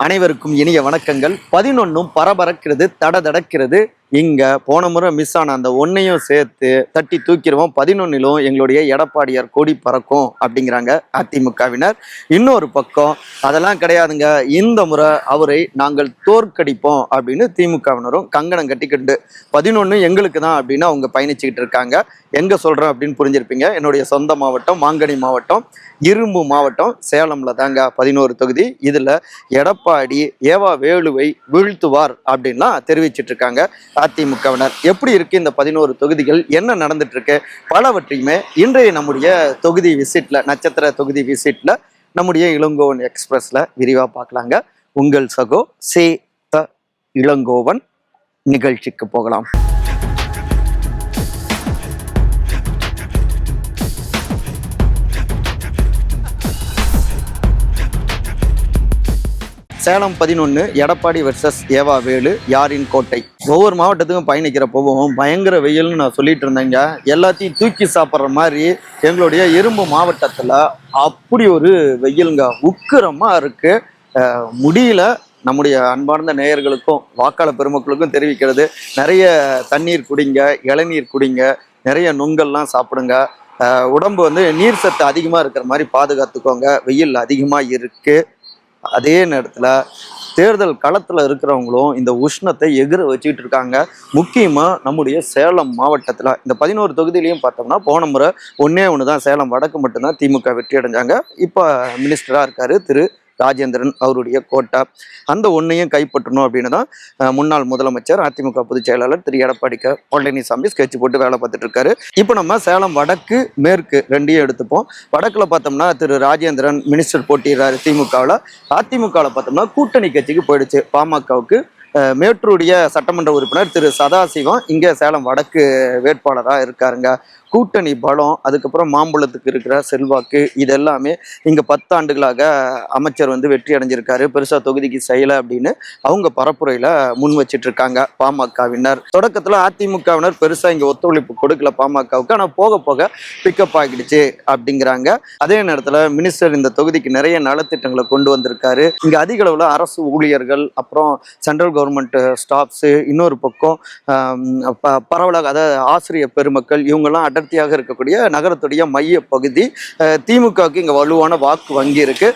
அனைவருக்கும் இனிய வணக்கங்கள். 11 பரபரக்கிறது, தடதடக்கிறது. இங்க போன முறை மிஸ் ஆன அந்த ஒன்னையும் சேர்த்து தட்டி தூக்கிடுவோம். 11லும் எங்களுடைய எடப்பாடியார் கொடி பறக்கும் அப்படிங்கிறாங்க அதிமுகவினர். இன்னொரு பக்கம் அதெல்லாம் கிடையாதுங்க, இந்த முறை அவரை நாங்கள் தோற்கடிப்போம் அப்படின்னு திமுகவினரும் கங்கணம் கட்டிக்கிட்டு 11 எங்களுக்கு தான் அப்படின்னு அவங்க பயணிச்சுக்கிட்டு இருக்காங்க. எங்க சொல்றேன் அப்படின்னு புரிஞ்சிருப்பீங்க. என்னுடைய சொந்த மாவட்டம் மாங்கனி மாவட்டம், இரும்பு மாவட்டம், சேலம்ல தாங்க 11 தொகுதி. இதுல எடப்பாடி ஏவா வேலுவை வீழ்த்துவார் அப்படின்லாம் தெரிவிச்சிட்டு இருக்காங்க அதிமுகவினர். எப்படி இருக்கு இந்த 11 தொகுதிகள், என்ன நடந்துட்டு இருக்கு, பலவற்றையுமே இன்றைய நம்முடைய தொகுதி விசிட்ல, நட்சத்திர தொகுதி விசிட்ல நம்முடைய இளங்கோவன் எக்ஸ்பிரஸ்ல விரிவா பார்க்கலாங்க. உங்கள் சகோ சே த இளங்கோவன். நிகழ்ச்சிக்கு போகலாம். சேலம் 11 எடப்பாடி வெர்சஸ் ஏவா வேலு, யாரின் கோட்டை. ஒவ்வொரு மாவட்டத்துக்கும் பயணிக்கிற போகவும் பயங்கர வெயில்னு நான் சொல்லிட்டு இருந்தேங்க. எல்லாத்தையும் தூக்கி சாப்பிட்ற மாதிரி எங்களுடைய இரும்பு மாவட்டத்தில் அப்படி ஒரு வெயிலுங்க, உக்கிரமாக இருக்கு. முடியல. நம்முடைய அன்பார்ந்த நேயர்களுக்கும் வாக்காளர் பெருமக்களுக்கும் தெரிவிக்கிறது, நிறைய தண்ணீர் குடிங்க, இளநீர் குடிங்க, நிறைய நுங்கள்லாம் சாப்பிடுங்க. உடம்பு நீர் சத்து அதிகமாக இருக்கிற மாதிரி பாதுகாத்துக்கோங்க. வெயில் அதிகமாக இருக்கு. அதே நேரத்தில் தேர்தல் களத்தில் இருக்கிறவங்களும் இந்த உஷ்ணத்தை எகிர வச்சுக்கிட்டு இருக்காங்க. முக்கியமாக நம்முடைய சேலம் மாவட்டத்தில் இந்த 11 தொகுதியிலையும் பார்த்தோம்னா போன முறை ஒன்று தான், சேலம் வடக்கு மட்டும்தான் திமுக வெற்றி அடைஞ்சாங்க. இப்போ மினிஸ்டராக இருக்காரு திரு ராஜேந்திரன், அவருடைய கோட்டா. அந்த ஒன்றையும் கைப்பற்றணும் அப்படின்னு தான் முன்னாள் முதலமைச்சர் அதிமுக பொதுச் செயலாளர் திரு எடப்பாடி பழனிசாமி ஸ்கெட்ச் போட்டு வேலை பார்த்துட்டு இருக்காரு. இப்போ நம்ம சேலம் வடக்கு மேற்கு ரெண்டையும் எடுத்துப்போம். வடக்குல பார்த்தோம்னா திரு ராஜேந்திரன் மினிஸ்டர் போட்டிடுறாரு திமுகவில். அதிமுகவில் பார்த்தோம்னா கூட்டணி கட்சிக்கு போயிடுச்சு. பாமகவுக்கு மேட்டூருடைய சட்டமன்ற உறுப்பினர் திரு சதாசிவம் இங்கே சேலம் வடக்கு வேட்பாளராக இருக்காருங்க. கூட்டணி பலம், அதுக்கப்புறம் மாம்பழத்துக்கு இருக்கிற செல்வாக்கு, இதெல்லாமே இங்கே 10 ஆண்டுகளாக அமைச்சர் வெற்றி அடைஞ்சிருக்காரு. பெருசாக தொகுதிக்கு செய்யலை அப்படின்னு அவங்க பரப்புரையில் முன் வச்சிட்டு இருக்காங்க பாமகவினர். தொடக்கத்தில் அதிமுகவினர் பெருசாக இங்கே ஒத்துழைப்பு கொடுக்கல பாமகவுக்கு, ஆனால் போக போக பிக்கப் ஆகிடுச்சு அப்படிங்கிறாங்க. அதே நேரத்தில் மினிஸ்டர் இந்த தொகுதிக்கு நிறைய நலத்திட்டங்களை கொண்டு வந்திருக்காரு. இங்கே அதிக அளவில் அரசு ஊழியர்கள், அப்புறம் சென்ட்ரல் கவர்மெண்ட் ஸ்டாஃப்ஸு, இன்னொரு பக்கம் பரவலாக அதாவது ஆசிரியர் பெருமக்கள், இவங்கெல்லாம் அடர்த்தியாக இருக்கக்கூடிய நகரத்துடைய மைய பகுதி. திமுகவுக்கு இங்கே வலுவான வாக்கு வங்கி இருக்கு.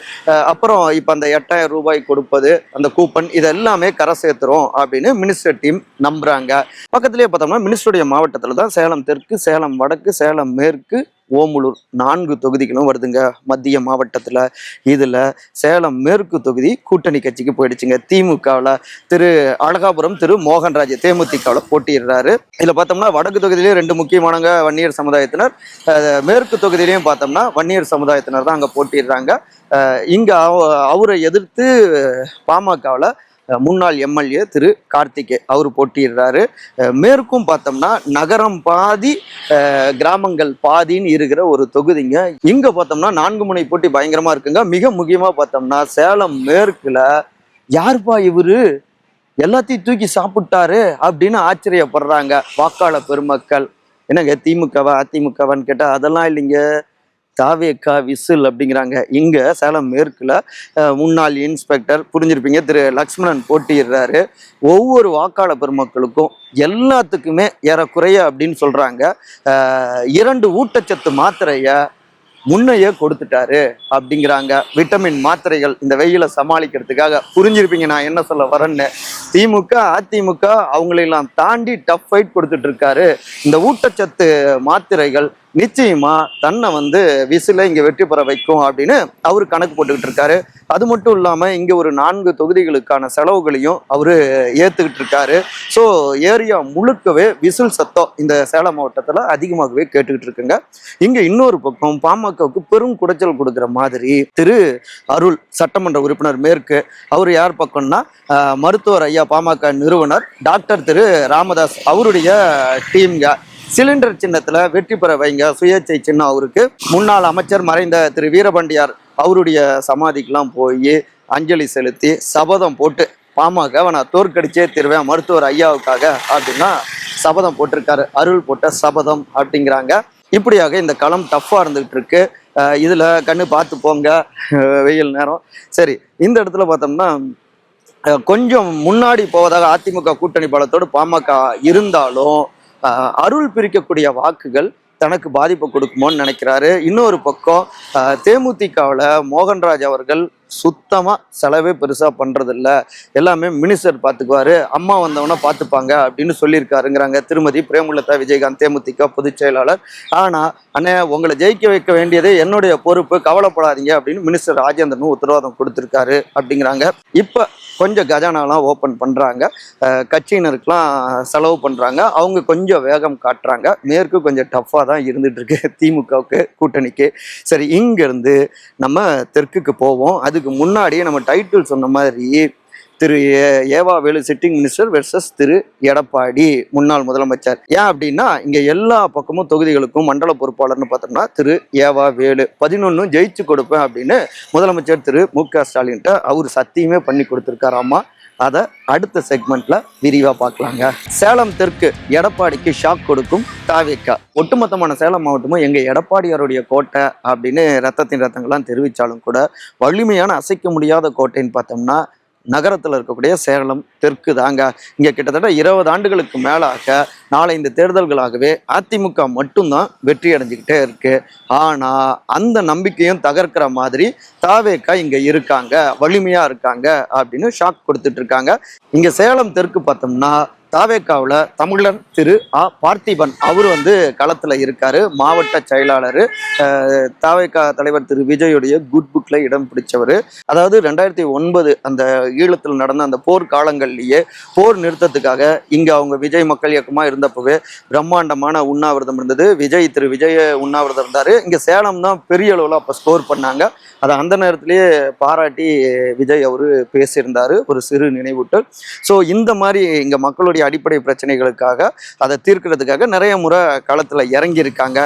அப்புறம் இப்போ அந்த 8000 ரூபாய் கொடுப்பது, அந்த கூப்பன், இது எல்லாமே கரை சேர்த்துரும் அப்படின்னு மினிஸ்டர் டீம் நம்புறாங்க. பக்கத்திலேயே பார்த்தோம்னா மினிஸ்டருடைய மாவட்டத்தில் தான் சேலம் தெற்கு, சேலம் வடக்கு, சேலம் மேற்கு, ஓமலூர் 4 தொகுதிகளும் வருதுங்க மத்திய மாவட்டத்தில். இதில் சேலம் மேற்கு தொகுதி கூட்டணி கட்சிக்கு போயிடுச்சுங்க. திமுகவில் திரு அழகாபுரம் திரு மோகன்ராஜ் தேமுதிகவில் போட்டிடுறாரு. இதில் பார்த்தோம்னா வடக்கு தொகுதியிலேயே 2 முக்கியமானவங்க வன்னியர் சமுதாயத்தினர், மேற்கு தொகுதியிலையும் பார்த்தோம்னா வன்னியர் சமுதாயத்தினர் தான் அங்கே போட்டிடுறாங்க. இங்கே அவரை எதிர்த்து பாமகவில் முன்னாள் எம்எல்ஏ திரு கார்த்திகே அவர் போட்டிடுறாரு. மேற்கும் பார்த்தோம்னா நகரம் பாதி கிராமங்கள் பாதின்னு இருக்கிற ஒரு தொகுதிங்க. இங்க பார்த்தோம்னா 4 முனை போட்டி பயங்கரமா இருக்குங்க. மிக முக்கியமா பார்த்தோம்னா சேலம் மேற்குல யாருப்பா இவரு, எல்லாத்தையும் தூக்கி சாப்பிட்டாரு அப்படின்னு ஆச்சரியப்படுறாங்க வாக்காளர் பெருமக்கள். என்னங்க திமுகவா அதிமுகவான்னு கேட்டா அதெல்லாம் இல்லைங்க, தாவேக்கா விசில் அப்படிங்கிறாங்க. இங்க சேலம் மேற்குல முன்னாள் இன்ஸ்பெக்டர் புரிஞ்சிருப்பீங்க திரு லக்ஷ்மணன் போட்டிடுறாரு. ஒவ்வொரு வாக்காளர் பெருமக்களுக்கும் எல்லாத்துக்குமே ஏறக்குறைய அப்படின்னு சொல்றாங்க 2 ஊட்டச்சத்து மாத்திரைய முன்னையே கொடுத்துட்டாரு அப்படிங்கிறாங்க. விட்டமின் மாத்திரைகள் இந்த வெயிலை சமாளிக்கிறதுக்காக. புரிஞ்சிருப்பீங்க நான் என்ன சொல்ல வரேன்னு. திமுக அதிமுக அவங்களெல்லாம் தாண்டி டஃப் ஃபைட் கொடுத்துட்டு இருக்காரு. இந்த ஊட்டச்சத்து மாத்திரைகள் நிச்சயமா தன்னை விசில இங்க வெற்றி பெற வைக்கும் அப்படின்னு அவரு கணக்கு போட்டுக்கிட்டு இருக்காரு. அது மட்டும் இல்லாம இங்க ஒரு 4 தொகுதிகளுக்கான செலவுகளையும் அவரு ஏத்துக்கிட்டு இருக்காரு. ஸோ ஏரியா முழுக்கவே விசில் சத்தம் இந்த சேலம் மாவட்டத்துல அதிகமாகவே கேட்டுக்கிட்டு இருக்குங்க. இங்க இன்னொரு பக்கம் பாமகவுக்கு பெரும் குடைச்சல் கொடுக்குற மாதிரி திரு அருள் சட்டமன்ற உறுப்பினர் மேற்கு, அவர் யார் பக்கம்னா மருத்துவர் ஐயா பாமக நிறுவனர் டாக்டர் திரு ராமதாஸ் அவருடைய டீம்ங்க. சிலிண்டர் சின்னத்துல வெற்றி பெற வைங்க, சுயேட்சை சின்னம் அவருக்கு. முன்னாள் அமைச்சர் மறைந்த திரு வீரபாண்டியார் அவருடைய சமாதிக்கெல்லாம் போய் அஞ்சலி செலுத்தி சபதம் போட்டு பாமக நான் தோற்கடிச்சே திருவேன் மருத்துவர் ஐயாவுக்காக அப்படின்னா சபதம் போட்டிருக்காரு. அருள் போட்ட சபதம் அப்படிங்கிறாங்க. இப்படியாக இந்த களம் டஃப்பாக இருந்துகிட்டு இருக்கு. இதில் கண்ணு பார்த்து போங்க வெயில் நேரம். சரி, இந்த இடத்துல பார்த்தோம்னா கொஞ்சம் முன்னாடி போவதாக அதிமுக கூட்டணி பலத்தோடு பாமக இருந்தாலும் அருள் பிரிக்கக்கூடிய வாக்குகள் தனக்கு பாதிப்பு கொடுக்குமோன்னு நினைக்கிறாரு. இன்னொரு பக்கம் தேமுதிகவில் மோகன்ராஜ் அவர்கள் சுத்தமா செலவே பெருசா பண்றதில்ல, எல்லாமே மினிஸ்டர் பார்த்துக்குவாரு, அம்மா வந்தவன பார்த்துப்பாங்க அப்படின்னு சொல்லியிருக்காருங்கிறாங்க திருமதி பிரேமலதா விஜயகாந்த், தேமுதிக பொதுச் செயலாளர். ஆனா அண்ணே, உங்களை ஜெயிக்க வைக்க வேண்டியது என்னுடைய பொறுப்பு, கவலைப்படாதீங்க அப்படின்னு மினிஸ்டர் ராஜேந்திரனும் உத்தரவாதம் கொடுத்திருக்காரு அப்படிங்கிறாங்க. இப்ப கொஞ்சம் கஜானாலாம் ஓப்பன் பண்றாங்க, கட்சியினருக்கெல்லாம் செலவு பண்றாங்க, அவங்க கொஞ்சம் வேகம் காட்டுறாங்க. மேற்கு கொஞ்சம் டஃப்பா தான் இருந்துட்டு இருக்கு திமுகவுக்கு, கூட்டணிக்கு. சரி, இங்க இருந்து நம்ம தெற்குக்கு போவோம். அதுக்கு முன்னாடியே நம்ம டைட்டில் சொன்ன மாதிரி திரு ஏவா வேலு சிட்டிங் மினிஸ்டர் வெர்சஸ் திரு எடப்பாடி முன்னாள் முதலமைச்சர். ஏன் அப்படின்னா இங்க எல்லா பக்கமும் தொகுதிகளுக்கும் மண்டல பொறுப்பாளர்னு பார்த்தோம்னா திரு ஏவா வேலு 11 ஜெயிச்சு கொடுப்பேன் அப்படின்னு முதலமைச்சர் திரு மு.க. ஸ்டாலின்ட்ட அவர் சத்தியமே பண்ணி கொடுத்துருக்காராமா. அதை அடுத்த செக்மெண்ட்ல விரிவா பார்க்கலாங்க. சேலம் தெற்கு எடப்பாடிக்கு ஷாக் கொடுக்கும் தாவேக்கா. ஒட்டுமொத்தமான சேலம் மாவட்டமும் எங்க எடப்பாடியாருடைய கோட்டை அப்படின்னு ரத்தத்தின் ரத்தங்கள்லாம் தெரிவித்தாலும் கூட வலிமையான அசைக்க முடியாத கோட்டைன்னு பார்த்தோம்னா நகரத்தில் இருக்கக்கூடிய சேலம் தெற்கு தாங்க. இங்கே கிட்டத்தட்ட 20 ஆண்டுகளுக்கு மேலாக 4-5 தேர்தல்களாகவே அதிமுக மட்டும்தான் வெற்றி அடைஞ்சிக்கிட்டே இருக்கு. ஆனால் அந்த நம்பிக்கையும் தகர்க்கிற மாதிரி தாவேக்கா இங்கே இருக்காங்க, வலிமையாக இருக்காங்க அப்படின்னு ஷாக் கொடுத்துட்டு இருக்காங்க. இங்கே சேலம் தெற்கு பார்த்தோம்னா தாவேக்காவில் தமிழர் திரு பார்த்திபன் அவர் களத்தில் இருக்காரு, மாவட்ட செயலாளர். தாவேக்கா தலைவர் திரு விஜயுடைய குட் புக்ல இடம் பிடிச்சவர். அதாவது 2009 அந்த ஈழத்தில் நடந்த அந்த போர் காலங்கள்லேயே போர் நிறுத்தத்துக்காக இங்கே அவங்க விஜய் மக்கள் இயக்கமாக இருந்தப்பவே பிரம்மாண்டமான உண்ணாவிரதம் இருந்தது. திரு விஜய உண்ணாவிரதம் இருந்தார். இங்கே சேலம் தான் பெரிய அளவில் அப்போ ஸ்கோர் பண்ணாங்க. அதை அந்த நேரத்திலேயே பாராட்டி விஜய் அவர் பேசியிருந்தார், ஒரு சிறு நினைவூட்டல். ஸோ இந்த மாதிரி இங்கே மக்களுடைய அடிப்படை பிரச்சனைகளுக்காக அதை தீர்க்கிறதுக்காக நிறைய முறை களத்தில் இறங்கியிருக்காங்க.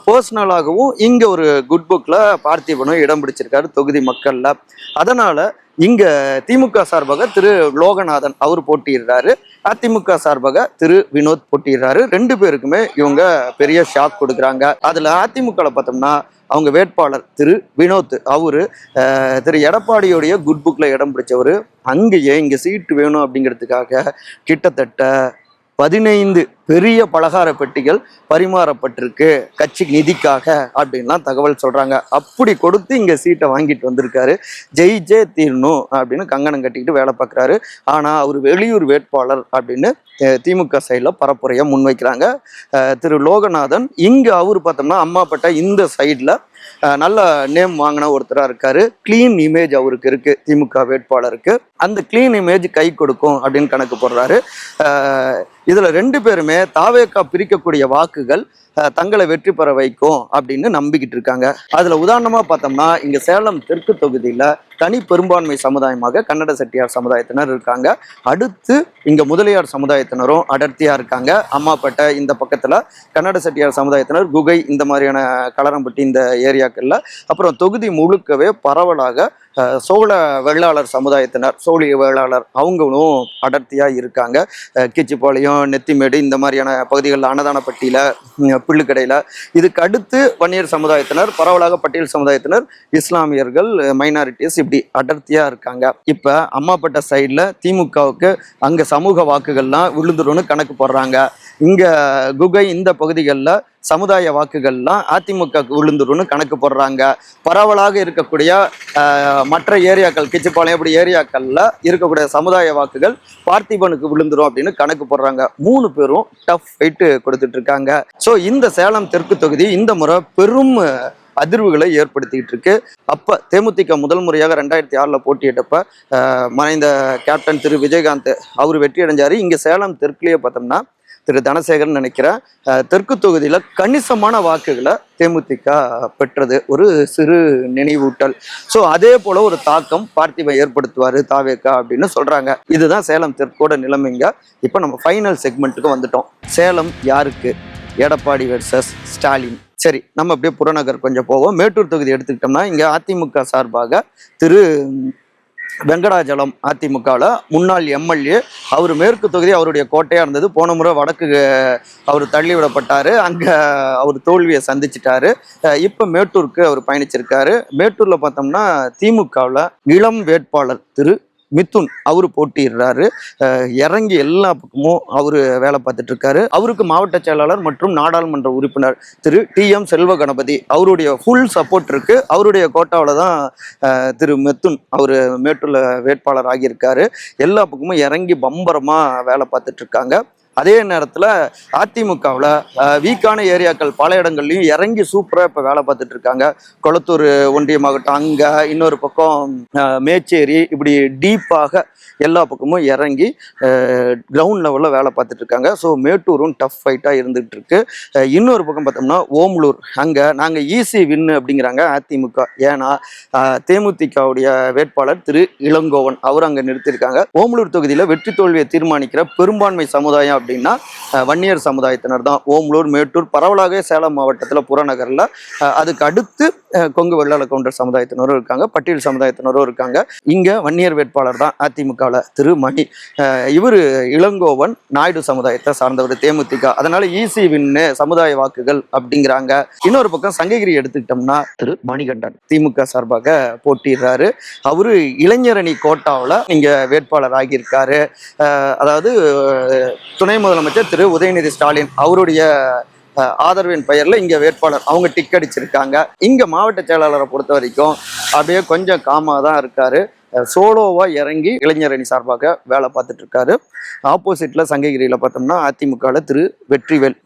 பர்சனலாகவும் இங்கே ஒரு குட் புக்கில் பார்த்திபனும் இடம் பிடிச்சிருக்காரு தொகுதி மக்களில். அதனால் இங்கே திமுக சார்பாக திரு லோகநாதன் அவர் போட்டியிடுறாரு, அதிமுக சார்பாக திரு வினோத் போட்டியிடுறாரு. 2 பேருக்குமே இவங்க பெரிய ஷாக் கொடுக்குறாங்க. அதில் அதிமுகவில் பார்த்தோம்னா அவங்க வேட்பாளர் திரு வினோத் அவரு திரு எடப்பாடியோடைய குட் புக்ல இடம் பிடிச்சவர். அங்கேயே இங்கே சீட்டு வேணும் அப்படிங்கிறதுக்காக கிட்டத்தட்ட 15 பெரிய பலகார பெட்டிகள் பரிமாறப்பட்டிருக்கு கட்சி நிதிக்காக அப்படின்லாம் தகவல் சொல்றாங்க. அப்படி கொடுத்து இங்க சீட்டை வாங்கிட்டு வந்திருக்காரு. ஜெயிச்சே தீரணும் அப்படின்னு கங்கணம் கட்டிக்கிட்டு வேலை பார்க்குறாரு. ஆனா அவர் வெளியூர் வேட்பாளர் அப்படின்னு திமுக சைடில் பரப்புரையை முன்வைக்கிறாங்க. திரு லோகநாதன் இங்கே அவர் பார்த்தோம்னா அம்மாப்பட்ட இந்த சைடில் நல்ல நேம் வாங்கின ஒருத்தராக இருக்காரு. கிளீன் இமேஜ் அவருக்கு இருக்கு, திமுக வேட்பாளருக்கு. அந்த கிளீன் இமேஜ் கை கொடுக்கும் அப்படின்னு கணக்கு போடுறாரு. இதுல 2 பேருமே தாவேக்கா பிரிக்கக்கூடிய வாக்குகள் தங்களை வெற்றி பெற வைக்கும் அப்படின்னு நம்பிக்கிட்டு இருக்காங்க. அதுல உதாரணமா பார்த்தோம்னா இங்க சேலம் தெற்கு தொகுதியில தனி பெரும்பான்மை சமுதாயமாக கன்னட செட்டியார் சமுதாயத்தினர் இருக்காங்க. அடுத்து இங்க முதலியார் சமுதாயத்தினரும் அடர்த்தியா இருக்காங்க. அம்மாப்பேட்டை இந்த பக்கத்துல கன்னட செட்டியார் சமுதாயத்தினர், குகை இந்த மாதிரியான களரம்பட்டி இந்த ஏரியாக்கள்ல. அப்புறம் தொகுதி முழுக்கவே பரவலாக சோழ வெள்ளாளர் சமுதாயத்தினர், சோழிய வேளாளர் அவங்களும் அடர்த்தியா இருக்காங்க. கீச்சிப்பாளையம், நெத்திமேடு இந்த மாதிரியான பகுதிகளில், அன்னதானப்பட்டியில, பிள்ளுக்கடையில. இதுக்கு அடுத்து வன்னியர் சமுதாயத்தினர், பரவலாக பட்டியல் சமுதாயத்தினர், இஸ்லாமியர்கள், மைனாரிட்டிஸ் இப்படி அடர்த்தியா இருக்காங்க. இப்ப அம்மாப்பேட்டை சைட்ல திமுகவுக்கு அங்க சமூக வாக்குகள்லாம் விழுந்துரும்னு கணக்கு போடுறாங்க. இங்க குகை இந்த பகுதிகளில் சமுதாய வாக்குகள்லாம் அதிமுக விழுந்துரும்னு கணக்கு போடுறாங்க. பரவலாக இருக்கக்கூடிய மற்ற ஏரியாக்கள், கிச்சிப்பாளையம் இப்படி ஏரியாக்கள்ல இருக்கக்கூடிய சமுதாய வாக்குகள் பார்த்திபனுக்கு விழுந்துரும் அப்படின்னு கணக்கு போடுறாங்க. 3 பேரும் டஃப் ஃபைட்டு கொடுத்துட்டு இருக்காங்க. ஸோ இந்த சேலம் தெற்கு தொகுதி இந்த முறை பெரும் அதிர்வுகளை ஏற்படுத்திக்கிட்டு இருக்கு. அப்ப தேமுதிக முதல் முறையாக 2006 போட்டியிட்டப்ப மறைந்த கேப்டன் திரு விஜயகாந்த் அவர் வெற்றி அடைஞ்சாரு. இங்க சேலம் தெற்குலயே பார்த்தோம்னா திரு தனசேகரன் நினைக்கிறேன் தெற்கு தொகுதியில கணிசமான வாக்குகளை தேமுதிக பெற்றது. ஒரு சிறு நினைவூட்டல். ஸோ அதே போல ஒரு தாக்கம் பார்த்திபன் ஏற்படுத்துவாரு தாவேக்கா அப்படின்னு சொல்றாங்க. இதுதான் சேலம் தெற்கோட நிலைமைங்க. இப்ப நம்ம ஃபைனல் செக்மெண்ட்டுக்கு வந்துட்டோம். சேலம் யாருக்கு? எடப்பாடி வெர்சஸ் ஸ்டாலின். சரி, நம்ம அப்படியே புறநகர் கொஞ்சம் போவோம். மேட்டூர் தொகுதி எடுத்துக்கிட்டோம்னா இங்க அதிமுக சார்பாக திரு வெங்கடாஜலம் அதிமுகவில் முன்னாள் எம்எல்ஏ, அவர் மேற்கு தொகுதி அவருடைய கோட்டையாக இருந்தது. போன முறை வடக்கு அவர் தள்ளி விடப்பட்டார், அங்கே அவர் தோல்வியை சந்திச்சிட்டாரு. இப்போ மேட்டூருக்கு அவர் பயணிச்சிருக்காரு. மேட்டூரில் பார்த்தோம்னா திமுகவில் இளம் வேட்பாளர் திரு மிதுன் அவரு போட்டியிடுறாரு. இறங்கி எல்லா பக்கமும் அவரு வேலை பார்த்துட்டு இருக்காரு. அவருக்கு மாவட்ட செயலாளர் மற்றும் நாடாளுமன்ற உறுப்பினர் திரு TM செல்வ கணபதி அவருடைய ஃபுல் சப்போர்ட் இருக்கு. அவருடைய கோட்டாவில் தான் திரு மிதுன் அவரு மேட்டூர்ல வேட்பாளர் ஆகியிருக்காரு. எல்லா பக்கமும் இறங்கி பம்பரமா வேலை பார்த்துட்டு இருக்காங்க. அதே நேரத்தில் அதிமுகவில் வீக்கான ஏரியாக்கள் பல இடங்கள்லையும் இறங்கி சூப்பராக இப்போ வேலை பார்த்துட்டு இருக்காங்க. கொளத்தூர் ஒன்றியமாகட்டும், அங்கே இன்னொரு பக்கம் மேச்சேரி, இப்படி டீப்பாக எல்லா பக்கமும் இறங்கி கிரவுண்ட் லெவலில் வேலை பார்த்துட்டு இருக்காங்க. ஸோ மேட்டூரும் டஃப் ஃபைட்டாக இருந்துகிட்டு இருக்கு. இன்னொரு பக்கம் பார்த்தோம்னா ஓமலூர், அங்கே நாங்கள் ஈஸி வின்னு அப்படிங்கிறாங்க அதிமுக. ஏன்னா தேமுதிகவுடைய வேட்பாளர் திரு இளங்கோவன் அவர் அங்கே நிறுத்தியிருக்காங்க. ஓமலூர் தொகுதியில் வெற்றி தோல்வியை தீர்மானிக்கிற பெரும்பான்மை சமுதாயம் அப்படின்னா வன்னியர் சமுதாயத்தினர் தான். ஓமலூர், மேட்டூர், பரவலாக சேலம் மாவட்டத்தில் புறநகரில், அதுக்கு அடுத்து கொங்கு வெள்ளாள கவுண்டர் சமுதாயத்தினரும் இருக்காங்க, பட்டியல் சமுதாயத்தினரும் இருக்காங்க. இங்க வன்னியர் வேட்பாளர் தான் அதிமுகவில் திரு மணி. இவர் இளங்கோவன் நாயுடு சமுதாயத்தை சார்ந்தவர் தேமுதிக. அதனால ஈஸி வின்னு சமுதாய வாக்குகள் அப்படிங்கிறாங்க. இன்னொரு பக்கம் சங்ககிரி எடுத்துக்கிட்டோம்னா திரு மணிகண்டன் திமுக சார்பாக போட்டிடுறாரு. அவரு இளைஞரணி கோட்டாவில் இங்க வேட்பாளர் ஆகியிருக்காரு. அதாவது துணை முதலமைச்சர் திரு உதயநிதி ஸ்டாலின் அவருடைய ஆதரவின் பெயர்ல இங்க வேட்பாளர் அவங்க டிக் அடிச்சிருக்காங்க. இங்க மாவட்ட செயலாளரை பொறுத்த வரைக்கும் அப்படியே கொஞ்சம் காமா தான் இருக்காரு. சோலோவா இறங்கி இளைஞரணி சார்பாக வேலை பார்த்துட்டு இருக்காரு. ஆப்போசிட்ல சங்ககிரியில பார்த்தோம்னா அதிமுகவில் திரு வெற்றிவேல்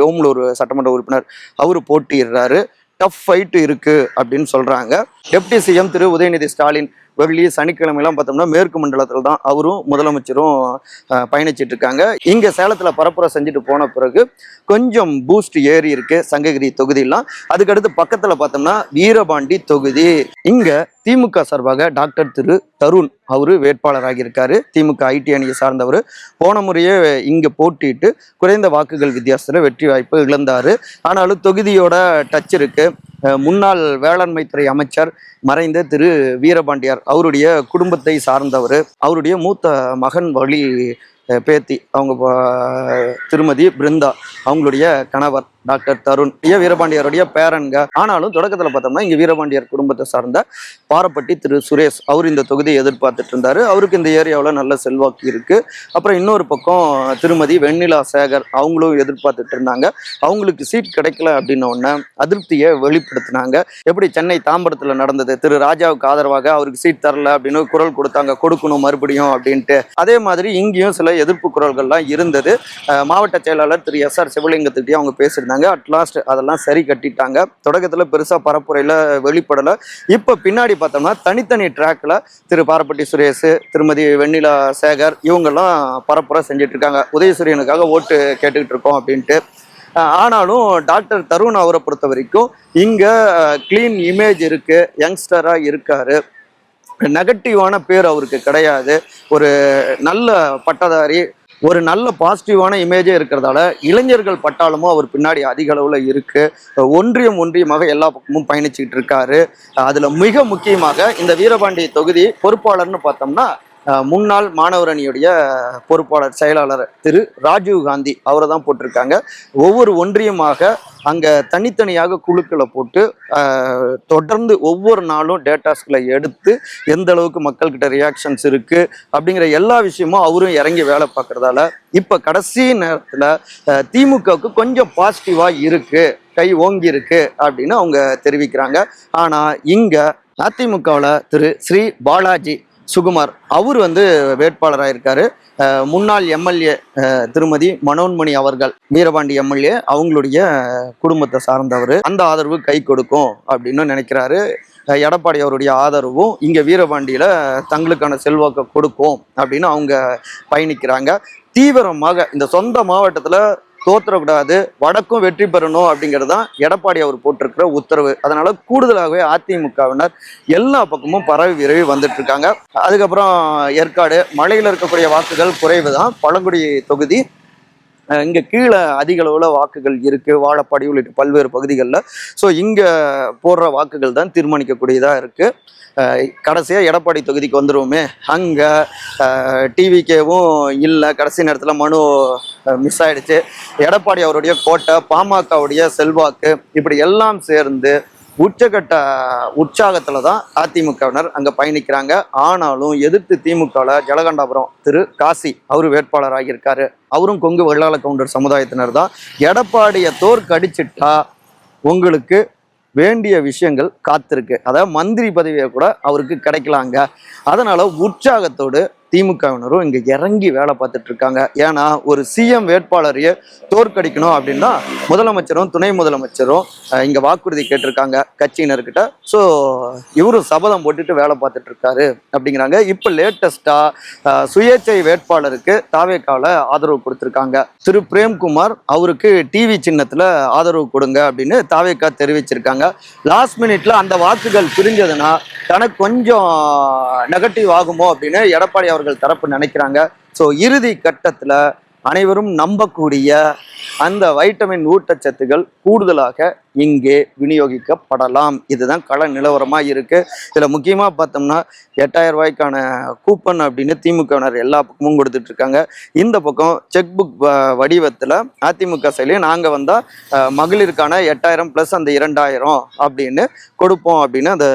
ஓமலூர் சட்டமன்ற உறுப்பினர் அவரு போட்டியிடுறாரு. டஃப் ஃபைட் இருக்கு அப்படின்னு சொல்றாங்க. டெப்டி சிஎம் திரு உதயநிதி ஸ்டாலின் வெள்ளி சனிக்கிழமையெல்லாம் பார்த்தோம்னா மேற்கு மண்டலத்தில் தான் அவரும் முதலமைச்சரும் பயணிச்சிட்டு இருக்காங்க. இங்கே சேலத்தில் பரப்புரை செஞ்சுட்டு போன பிறகு கொஞ்சம் பூஸ்ட் ஏறி இருக்கு சங்ககிரி தொகுதியெல்லாம். அதுக்கடுத்து பக்கத்தில் பார்த்தோம்னா வீரபாண்டி தொகுதி. இங்கே திமுக சார்பாக டாக்டர் திரு தருண் அவரு வேட்பாளராக இருக்காரு. திமுக IT அணியை சார்ந்தவர். போன முறையே இங்கே போட்டிட்டு குறைந்த வாக்குகள் வித்தியாசத்தில் வெற்றி வாய்ப்பு இழந்தாரு. ஆனாலும் தொகுதியோட டச் இருக்கு. முன்னாள் வேளாண்மை துறை அமைச்சர் மறைந்த திரு வீரபாண்டியார் அவருடைய குடும்பத்தை சார்ந்தவர். அவருடைய மூத்த மகன் வழி பேத்தி அவங்க திருமதி பிருந்தா அவங்களுடைய கணவர் டாக்டர் தருண் வீரபாண்டியருடைய பேரன்க. ஆனாலும் தொடக்கத்தில் பார்த்தோம்னா இங்கே வீரபாண்டியர் குடும்பத்தை சார்ந்த பாரப்பட்டி திரு சுரேஷ் அவர் இந்த தொகுதியை எதிர்பார்த்துட்டு இருந்தாரு. அவருக்கு இந்த ஏரியாவில் நல்ல செல்வாக்கு இருக்கு. அப்புறம் இன்னொரு பக்கம் திருமதி வெண்ணிலா சேகர் அவங்களும் எதிர்பார்த்துட்டு இருந்தாங்க. அவங்களுக்கு சீட் கிடைக்கல அப்படின்ன உடனே அதிருப்தியை வெளிப்படுத்தினாங்க. எப்படி சென்னை தாம்பரத்தில் நடந்தது, திரு ராஜாவுக்கு ஆதரவாக அவருக்கு சீட் தரல அப்படின்னு குரல் கொடுத்தாங்க, கொடுக்கணும் மறுபடியும் அப்படின்ட்டு. அதே மாதிரி இங்கேயும் சில எதிர்ப்பு குரல்கள்லாம் இருந்தது. மாவட்ட செயலாளர் திரு SR சிவலிங்கத்துக்கிட்டே அவங்க பேசியிருந்தாங்க. அட்லாஸ்ட் அதெல்லாம் சரி கட்டிட்டாங்க. தொடக்கத்தில் பெருசா பரப்புரையில வெளிப்படலை. இப்போ பின்னாடி பார்த்தோம்னா தனித்தனி ட்ராக்ல திரு பாரப்பட்டி சுரேஷ், திருமதி வெண்ணிலா சேகர் இவங்கெல்லாம் பரப்புரை செஞ்சுட்டு இருக்காங்க. உதயசூரியனுக்காக ஓட்டு கேட்டுக்கிட்டு இருக்கோம் அப்படின்ட்டு. ஆனாலும் டாக்டர் தருண் அவரை பொறுத்த வரைக்கும் இங்க கிளீன் இமேஜ் இருக்கு, யங்ஸ்டரா இருக்காரு. நெகட்டிவான பேர் அவருக்கு கிடையாது. ஒரு நல்ல பட்டதாரி, ஒரு நல்ல பாசிட்டிவான இமேஜே இருக்கிறதால இளைஞர்கள் பட்டாளமும் அவர் பின்னாடி அதிக அளவுல இருக்கு. ஒன்றியமாக எல்லா பக்கமும் பயணிச்சுக்கிட்டு இருக்காரு. அதுல மிக முக்கியமாக இந்த வீரபாண்டி தொகுதி பொறுப்பாளர்னு பார்த்தோம்னா முன்னாள் மாணவர் அணியுடைய பொறுப்பாளர் செயலாளர் திரு ராஜீவ் காந்தி அவரை தான் போட்டிருக்காங்க. ஒவ்வொரு ஒன்றியமாக அங்கே தனித்தனியாக குழுக்களை போட்டு தொடர்ந்து ஒவ்வொரு நாளும் டேட்டாஸ்களை எடுத்து எந்த அளவுக்கு மக்கள்கிட்ட ரியாக்ஷன்ஸ் இருக்கு அப்படிங்கிற எல்லா விஷயமும் அவரும் இறங்கி வேலை பார்க்கறதால இப்போ கடைசி நேரத்தில் திமுகவுக்கு கொஞ்சம் பாசிட்டிவா இருக்கு, கை ஓங்கி இருக்கு அப்படின்னு அவங்க தெரிவிக்கிறாங்க. ஆனால் இங்கே அதிமுகவில் திரு ஸ்ரீ பாலாஜி சுகுமார் அவர் வேட்பாளராக இருக்காரு. முன்னாள் MLA திருமதி மனோன்மணி அவர்கள் வீரபாண்டி MLA அவங்களுடைய குடும்பத்தை சார்ந்தவர். அந்த ஆதரவு கை கொடுக்கும் அப்படின்னு நினைக்கிறாரு. எடப்பாடி அவருடைய ஆதரவும் இங்கே வீரபாண்டியில் தங்களுக்கான செல்வாக்கை கொடுக்கும் அப்படின்னு அவங்க பயணிக்கிறாங்க. தீவிரமாக இந்த சொந்த மாவட்டத்தில் தோற்றக்கூடாது, வடக்கும் வெற்றி பெறணும் அப்படிங்கிறது தான் எடப்பாடி அவர் போட்டிருக்கிற உத்தரவு. அதனால கூடுதலாகவே அதிமுகவினர் எல்லா பக்கமும் பரவி விரவி வந்துட்டு இருக்காங்க. அதுக்கப்புறம் ஏற்காடு மலையில் இருக்கக்கூடிய வாக்குகள் குறைவு தான். பழங்குடி தொகுதி இங்கே கீழே அதிக அளவில் வாக்குகள் இருக்குது, வாழப்பாடி உள்ளிட்ட பல்வேறு பகுதிகளில். ஸோ இங்கே போடுற வாக்குகள் தான் தீர்மானிக்கக்கூடியதாக இருக்குது. கடைசியாக எடப்பாடி தொகுதிக்கு வந்துடுவோமே, அங்கே டிவிகேவும் இல்லை, கடைசி நேரத்தில் மனு மிஸ் ஆயிடுச்சு. எடப்பாடி அவருடைய கோட்டை, பாமகவுடைய செல்வாக்கு, இப்படி எல்லாம் சேர்ந்து உச்சகட்ட உற்சாகத்துல தான் அதிமுகவினர் அங்க பயணிக்கிறாங்க. ஆனாலும் எதிர்த்து திமுகவில் ஜலகண்டாபுரம் திரு காசி அவரு வேட்பாளராக இருக்காரு. அவரும் கொங்கு வெள்ளாள கவுண்டர் சமுதாயத்தினர் தான். எடப்பாடியை தோற்கடிச்சிட்டா உங்களுக்கு வேண்டிய விஷயங்கள் காத்திருக்கு. அதாவது மந்திரி பதவியை கூட அவருக்கு கிடைக்கலாங்க. அதனால உற்சாகத்தோடு திமுகவினரும் இங்க இறங்கி வேலை பார்த்துட்டு இருக்காங்க. ஏன்னா ஒரு சிஎம் வேட்பாளரையே தோற்கடிக்கணும் அப்படின்னா முதலமைச்சரும் துணை முதலமைச்சரும் இங்க வாக்குறுதி கேட்டிருக்காங்க கட்சியினர்கிட்ட. ஸோ இவரும் சபதம் போட்டுட்டு வேலை பார்த்துட்டு இருக்காரு அப்படிங்கிறாங்க. இப்போ லேட்டஸ்டா சுயேட்சை வேட்பாளருக்கு தாவேக்கால ஆதரவு கொடுத்திருக்காங்க. திரு பிரேம்குமார் அவருக்கு டிவி சின்னத்துல ஆதரவு கொடுங்க அப்படின்னு தாவேக்கா தெரிவிச்சிருக்காங்க. லாஸ்ட் மினிட்ல அந்த வாக்குகள் பிரிஞ்சதுன்னா தனக்கு கொஞ்சம் நெகட்டிவ் ஆகுமோ அப்படின்னு எடப்பாடி அவர்கள் தரப்பு நினைக்கிறாங்க. ஸோ இறுதி கட்டத்துல அனைவரும் நம்பக்கூடிய அந்த வைட்டமின் ஊட்டச்சத்துகள் கூடுதலாக இங்கே விநியோகிக்கப்படலாம். இதுதான் கள நிலவரமா இருக்கு. இதுல முக்கியமா பார்த்தோம்னா 8000 ரூபாய்க்கான கூப்பன் அப்படின்னு திமுகவினர் எல்லா பக்கமும் கொடுத்துட்டு இருக்காங்க. இந்த பக்கம் செக் புக் வடிவத்துல அதிமுக செயலி நாங்க வந்தா மகளிருக்கான 8000 பிளஸ் அந்த 2000 அப்படின்னு கொடுப்போம் அப்படின்னு அதை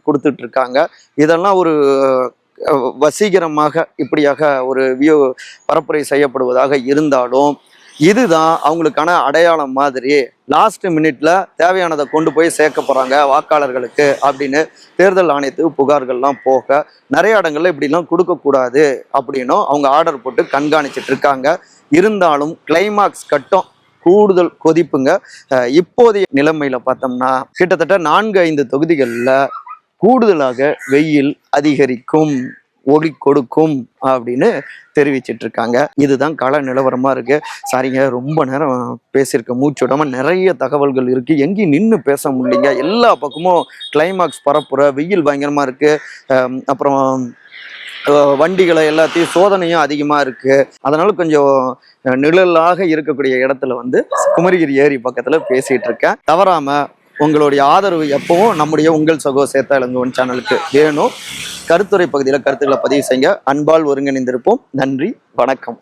கொடுத்துட்டு இருக்காங்க. இதெல்லாம் ஒரு வசீகரமாக இப்படியாக ஒரு பரப்புரை செய்யப்படுவதாக இருந்தாலும் இதுதான் அவங்களுக்கான அடையாளம் மாதிரி. லாஸ்ட் மினிட்ல தேவையானதை கொண்டு போய் சேர்க்க போறாங்க வாக்காளர்களுக்கு அப்படின்னு தேர்தல் ஆணையத்துக்கு புகார்கள்லாம் போக நிறைய இடங்கள்ல இப்படிலாம் கொடுக்கக்கூடாது அப்படின்னும் அவங்க ஆர்டர் போட்டு கண்காணிச்சிட்டு இருக்காங்க. இருந்தாலும் கிளைமாக்ஸ் கட்டம் கூடுதல் கொதிப்புங்க. இப்போதைய நிலைமையில பார்த்தோம்னா கிட்டத்தட்ட 4-5 தொகுதிகளில் கூடுதலாக வெயில் அதிகரிக்கும், ஒளி கொடுக்கும் அப்படின்னு தெரிவிச்சிட்டு இருக்காங்க. இதுதான் கள நிலவரமா இருக்கு. சாரிங்க, ரொம்ப நேரம் பேசியிருக்க, மூச்சு விடாம நிறைய தகவல்கள் இருக்கு, எங்கேயும் நின்று பேச முடியலைங்க. எல்லா பக்கமும் கிளைமாக்ஸ் பரப்புற வெயில் பயங்கரமா இருக்கு. அப்புறம் வண்டிகளை எல்லாத்தையும் சோதனையும் அதிகமா இருக்கு. அதனால கொஞ்சம் நிழலாக இருக்கக்கூடிய இடத்துல குமரிகிரி ஏரி பக்கத்துல பேசிட்டு இருக்கேன். தவறாம உங்களுடைய ஆதரவு எப்பவும் நம்முடைய உங்கள் சகோ சேத்தா இளங்கோவன் சேனலுக்கு வேணும். கருத்துரை பகுதியில் கருத்துக்களை பதிவு செய்யுங்க. அன்பால் ஒருங்கிணைந்திருப்போம். நன்றி, வணக்கம்.